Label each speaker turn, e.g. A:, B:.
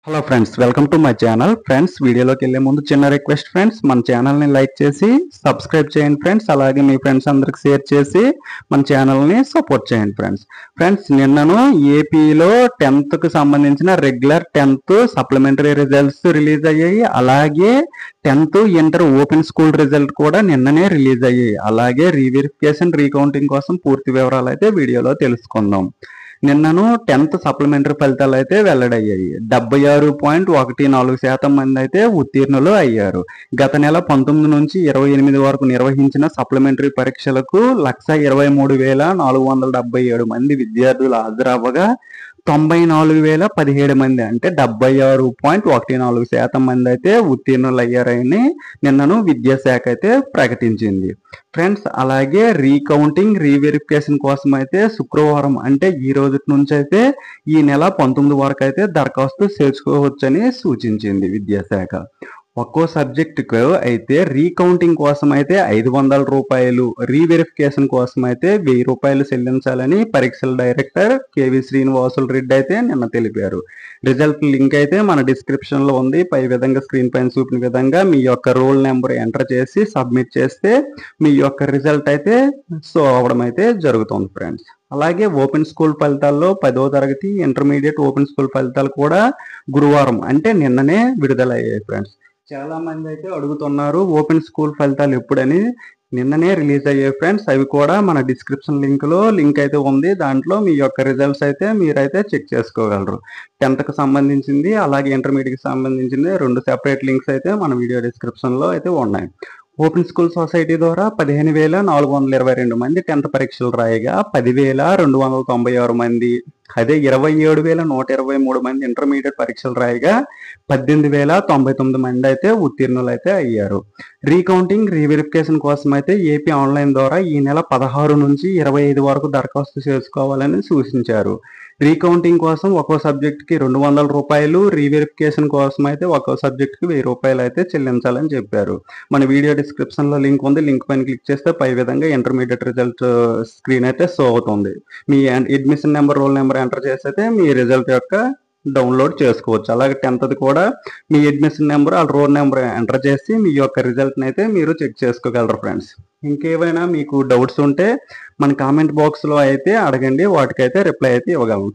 A: Hello friends, welcome to my channel. Friends, వీడియోలోకి వెళ్ళే ముందు చిన్న రిక్వెస్ట్ ఫ్రెండ్స్, మన ఛానల్ని లైక్ చేసి సబ్స్క్రైబ్ చేయండి ఫ్రెండ్స్. అలాగే మీ ఫ్రెండ్స్ అందరికి షేర్ చేసి మన ఛానల్ని సపోర్ట్ చేయండి ఫ్రెండ్స్. నిన్నను ఏపీలో 10th సంబంధించిన regular 10th supplementary results release అయ్యాయి. అలాగే 10th inter open school result కూడా నిన్ననే రిలీజ్ అయ్యాయి. అలాగే రీవెరిఫికేషన్ రీకౌంటింగ్ కోసం పూర్తి వివరాలు అయితే వీడియోలో తెలుసుకుందాం. నిన్నను 10th సప్లిమెంటరీ ఫలితాలు అయితే వెల్లడయ్యాయి. 76.14% మంది అయితే ఉత్తీర్ణులు అయ్యారు. గత నెల 19 నుంచి 28 వరకు నిర్వహించిన సప్లిమెంటరీ పరీక్షలకు 123,477 మంది విద్యార్థులు హాజరవ్వగా 94,017 మంది అంటే 76.14% మంది అయితే ఉత్తీర్ణులు అయ్యారని నిన్నను విద్యాశాఖ అయితే ప్రకటించింది ఫ్రెండ్స్. అలాగే రీకౌంటింగ్ రీవెరిఫికేషన్ కోసం అయితే శుక్రవారం అంటే ఈ రోజు నుంచి అయితే ఈ నెల 19 వరకు అయితే దరఖాస్తు చేసుకోవచ్చని సూచించింది విద్యాశాఖ. ఒక్కో సబ్జెక్టుకు అయితే రీకౌంటింగ్ కోసం అయితే 500 రూపాయలు, రీవెరిఫికేషన్ కోసం అయితే 1000 రూపాయలు చెల్లించాలని పరీక్షల డైరెక్టర్ కేవి శ్రీనివాసులు రెడ్డి అయితే నిన్న తెలిపారు. రిజల్ట్ లింక్ అయితే మన డిస్క్రిప్షన్ లో ఉంది. పై విధంగా స్క్రీన్ పైన చూపిన విధంగా మీ యొక్క రోల్ నెంబర్ ఎంటర్ చేసి సబ్మిట్ చేస్తే మీ యొక్క రిజల్ట్ అయితే షో అవడం అయితే జరుగుతుంది ఫ్రెండ్స్. అలాగే ఓపెన్ స్కూల్ ఫలితాల్లో 10వ తరగతి ఇంటర్మీడియట్ ఓపెన్ స్కూల్ ఫలితాలు కూడా గురువారం అంటే నిన్ననే విడుదలయ్యాయి ఫ్రెండ్స్. చాలా మంది అయితే అడుగుతున్నారు ఓపెన్ స్కూల్ ఫలితాలు ఎప్పుడని. నిన్ననే రిలీజ్ అయ్యాయి ఫ్రెండ్స్. అవి కూడా మన డిస్క్రిప్షన్ లింక్ అయితే ఉంది. దాంట్లో మీ యొక్క రిజల్ట్స్ అయితే మీరైతే చెక్ చేసుకోగలరు. 10th సంబంధించింది అలాగే ఇంటర్మీడియట్కి సంబంధించింది 2 సెపరేట్ లింక్స్ అయితే మన వీడియో డిస్క్రిప్షన్ లో అయితే ఉన్నాయి. ఓపెన్ స్కూల్ సొసైటీ ద్వారా 15,422 మంది 10th పరీక్షలు రాయగా 10,296 మంది, అదే 27,123 మంది ఇంటర్మీడియట్ పరీక్షలు రాయగా 18,099 మంది అయితే ఉత్తీర్ణులు అయితే అయ్యారు. రీకౌంటింగ్ రీవెరిఫికేషన్ కోసం అయితే ఏపీ ఆన్లైన్ ద్వారా ఈ నెల 16 నుంచి 25 వరకు దరఖాస్తు చేసుకోవాలని సూచించారు. రీకౌంటింగ్ కోసం ఒక్కో సబ్జెక్ట్కి 200 రూపాయలు, రీవెరిఫికేషన్ కోసం అయితే ఒక్కో సబ్జెక్ట్కి 1000 రూపాయలు అయితే చెల్లించాలని చెప్పారు. మన వీడియో డిస్క్రిప్షన్ లో లింక్ ఉంది. లింక్ పైన క్లిక్ చేస్తే పై విధంగా ఇంటర్మీడియట్ రిజల్ట్ స్క్రీన్ అయితే షో అవుతుంది. మీ admission number, roll number enter చేసి అయితే మీ రిజల్ట్ యొక్క డౌన్లోడ్ చేసుకోవచ్చు. అలాగే 10th కూడా మీ అడ్మిషన్ నెంబర్, ఆ రోల్ నెంబర్ ఎంటర్ చేసి మీ యొక్క రిజల్ట్ని అయితే మీరు చెక్ చేసుకోగలరు ఫ్రెండ్స్. ఇంకేమైనా మీకు డౌట్స్ ఉంటే మన కామెంట్ బాక్స్లో అయితే అడగండి, వాటికైతే రిప్లై అయితే ఇవ్వగలను.